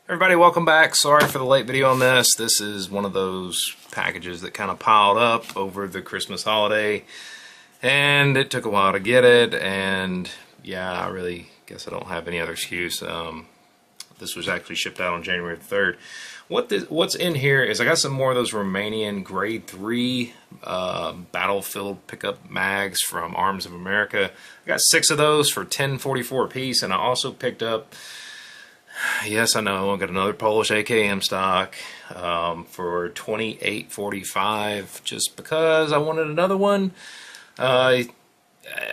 Everybody, welcome back. Sorry for the late video on this. This is one of those packages that kind of piled up over the Christmas holiday, and it took a while to get it, and yeah, I really guess I don't have any other excuse. This was actually shipped out on January 3rd. What's in here is I got some more of those Romanian grade 3 battlefield pickup mags from Arms of America. I got 6 of those for $10.44 a piece, and I also picked up, yes, I know, I got another Polish AKM stock for $28.45 just because I wanted another one. I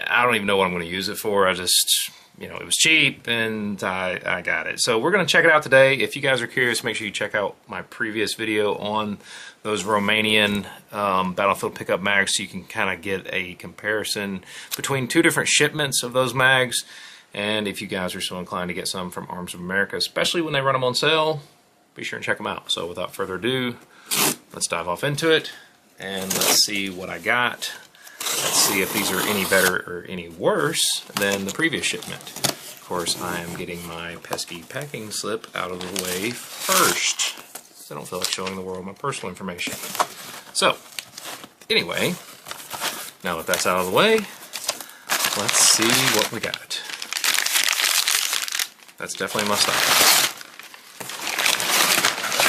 don't even know what I'm going to use it for. I just, you know, it was cheap and I got it. So we're going to check it out today. If you guys are curious, make sure you check out my previous video on those Romanian battlefield pickup mags so you can kind of get a comparison between 2 different shipments of those mags. And if you guys are so inclined to get some from Arms of America, especially when they run them on sale, be sure and check them out. So without further ado, let's dive off into it and let's see what I got. Let's see if these are any better or any worse than the previous shipment. Of course, I am getting my pesky packing slip out of the way first, because I don't feel like showing the world my personal information. So, anyway, now that that's out of the way, let's see what we got. That's definitely my style.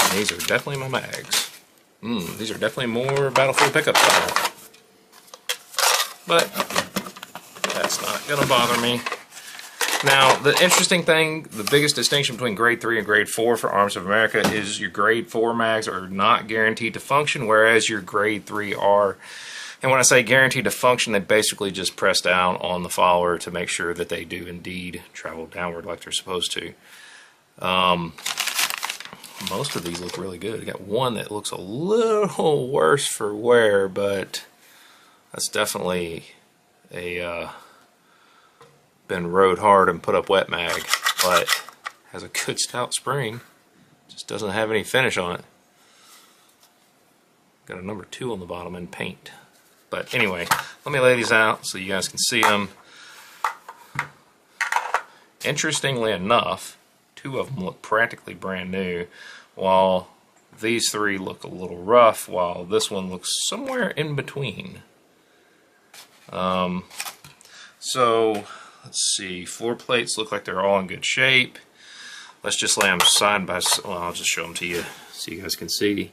And these are definitely my mags. These are definitely more battlefield pickup style. But that's not going to bother me. Now, the interesting thing, the biggest distinction between grade 3 and grade 4 for Arms of America is your grade 4 mags are not guaranteed to function, whereas your grade 3 are. And when I say guaranteed to function, they basically just press down on the follower to make sure that they do indeed travel downward like they're supposed to. Most of these look really good. I got one that looks a little worse for wear, but that's definitely a been rode hard and put up wet mag, but has a good stout spring. Just doesn't have any finish on it. Got a number 2 on the bottom in paint. But anyway, let me lay these out so you guys can see them. Interestingly enough, 2 of them look practically brand new, while these 3 look a little rough, while this one looks somewhere in between. So let's see, floor plates look like they're all in good shape. Let's just lay them side by side. Well, I'll just show them to you so you guys can see.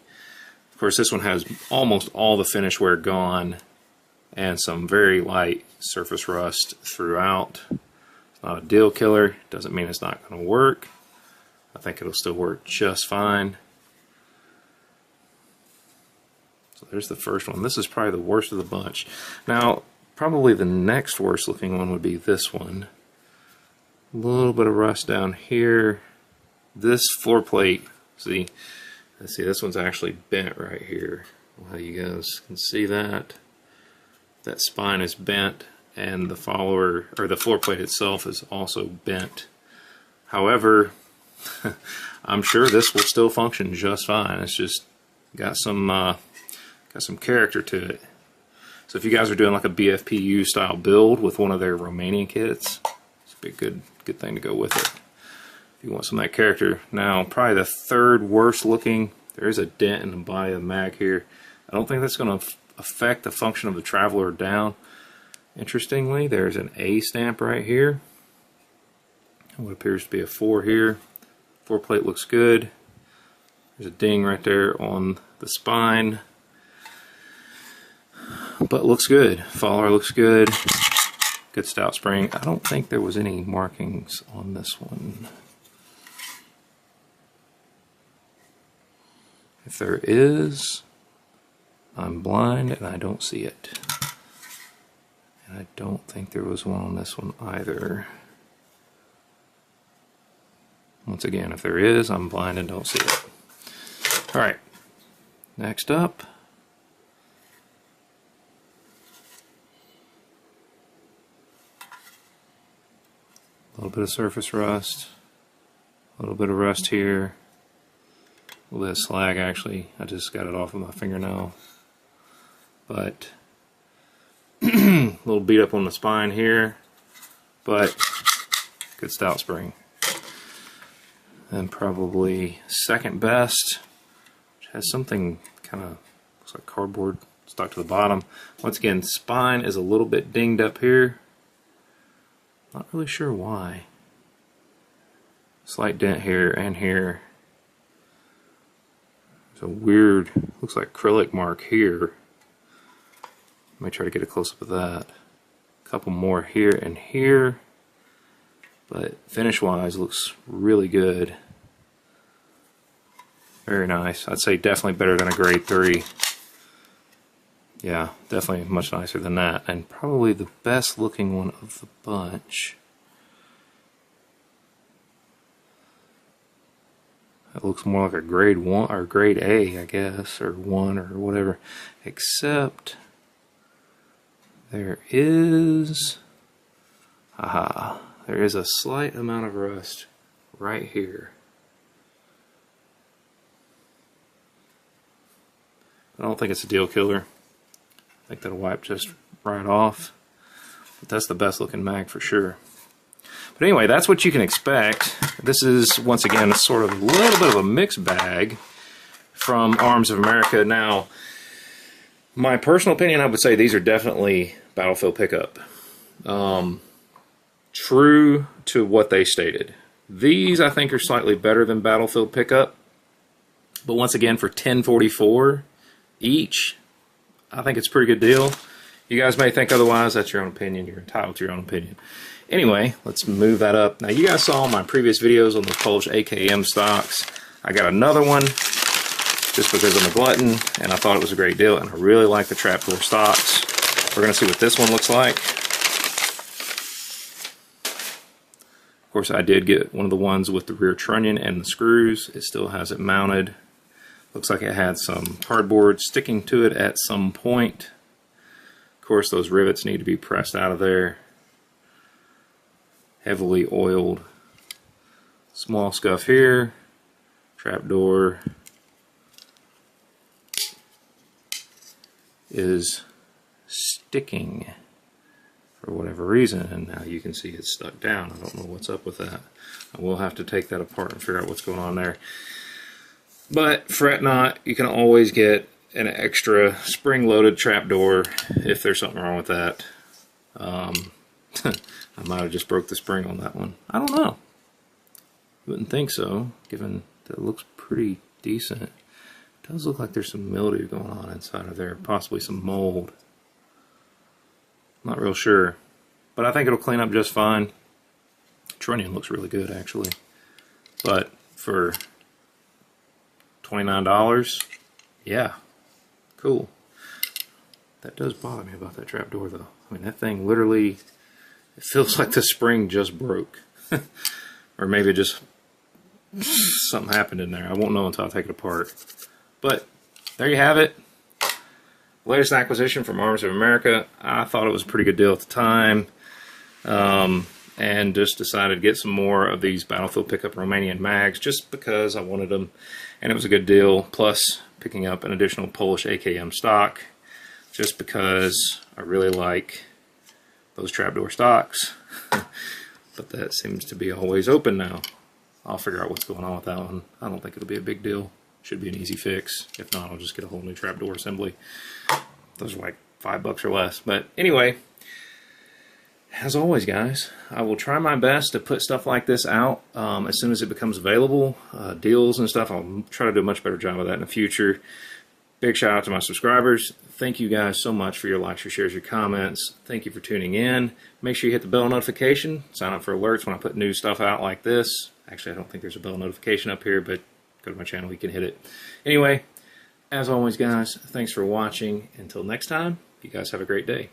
Of course, this one has almost all the finish wear gone and some very light surface rust throughout. It's not a deal killer. Doesn't mean it's not going to work. I think it'll still work just fine. So there's the first one. This is probably the worst of the bunch. Now, probably the next worst looking one would be this one. A little bit of rust down here. This floor plate, see, let's see, this one's actually bent right here. Well, you guys can see that. That spine is bent, and the follower, or the floor plate itself, is also bent. However, I'm sure this will still function just fine. It's just got some character to it. So if you guys are doing like a BFPU style build with one of their Romanian kits, it's a good thing to go with it. If you want some of that character. Now, probably the third worst looking, there is a dent in the body of the mag here. I don't think that's going to affect the function of the Traveler down. Interestingly, there's an A stamp right here. What appears to be a 4 here. Floor plate looks good. There's a ding right there on the spine. But looks good. Follower looks good. Good stout spring. I don't think there was any markings on this one. If there is, I'm blind and I don't see it. And I don't think there was one on this one either. Once again, if there is, I'm blind and don't see it. Alright, next up. A little bit of surface rust, a little bit of rust here, a little bit of slag actually. I just got it off of my fingernail. But a little beat up on the spine here, but good stout spring. And probably second best, which has something kind of looks like cardboard stuck to the bottom. Once again, spine is a little bit dinged up here. Not really sure why. Slight dent here and here. There's a weird, looks like acrylic mark here. Let me try to get a close-up of that. A couple more here and here. But finish-wise, looks really good. Very nice. I'd say definitely better than a grade 3. Yeah, definitely much nicer than that. And probably the best looking one of the bunch. It looks more like a grade 1 or grade A, I guess, or 1 or whatever. Except there is, there is a slight amount of rust right here. I don't think it's a deal killer. I think that'll wipe just right off. But that's the best looking mag for sure. But anyway, that's what you can expect. This is, once again, sort of a little bit of a mixed bag from Arms of America. Now, my personal opinion, I would say these are definitely Battlefield pickup. True to what they stated. These, I think, are slightly better than Battlefield pickup. But once again, for $10.44 each, I think it's a pretty good deal. You guys may think otherwise. That's your own opinion. You're entitled to your own opinion. Anyway, let's move that up. Now, you guys saw my previous videos on the Polish AKM stocks. I got another one just because I'm a glutton, and I thought it was a great deal, and I really like the trapdoor stocks. We're going to see what this one looks like. Of course, I did get one of the ones with the rear trunnion and the screws. It still has it mounted. Looks like it had some cardboard sticking to it at some point. Of course, those rivets need to be pressed out of there. Heavily oiled. Small scuff here. Trapdoor is sticking for whatever reason, and now you can see it's stuck down. I don't know what's up with that. I will have to take that apart and figure out what's going on there. But fret not, you can always get an extra spring-loaded trapdoor if there's something wrong with that. I might have just broke the spring on that one. I don't know. Wouldn't think so, given that it looks pretty decent. It does look like there's some mildew going on inside of there, possibly some mold. Not real sure, but I think it'll clean up just fine. Trunnion looks really good, actually. But for $29, yeah, cool. That does bother me about that trapdoor, though. I mean, that thing literally, it feels like the spring just broke. Or maybe just something happened in there. I won't know until I take it apart. But there you have it. Latest acquisition from Arms of America. I thought it was a pretty good deal at the time. And just decided to get some more of these Battlefield pickup Romanian mags just because I wanted them. And it was a good deal. Plus picking up an additional Polish AKM stock just because I really like those trapdoor stocks. But that seems to be always open now. I'll figure out what's going on with that one. I don't think it'll be a big deal. Should be an easy fix. If not, I'll just get a whole new trapdoor assembly. Those are like $5 or less. But anyway, as always, guys, I will try my best to put stuff like this out as soon as it becomes available. Deals and stuff, I'll try to do a much better job of that in the future. Big shout out to my subscribers. Thank you guys so much for your likes, your shares, your comments. Thank you for tuning in. Make sure you hit the bell notification. Sign up for alerts when I put new stuff out like this. Actually, I don't think there's a bell notification up here, but go to my channel, you can hit it. Anyway, as always, guys, thanks for watching. Until next time, you guys have a great day.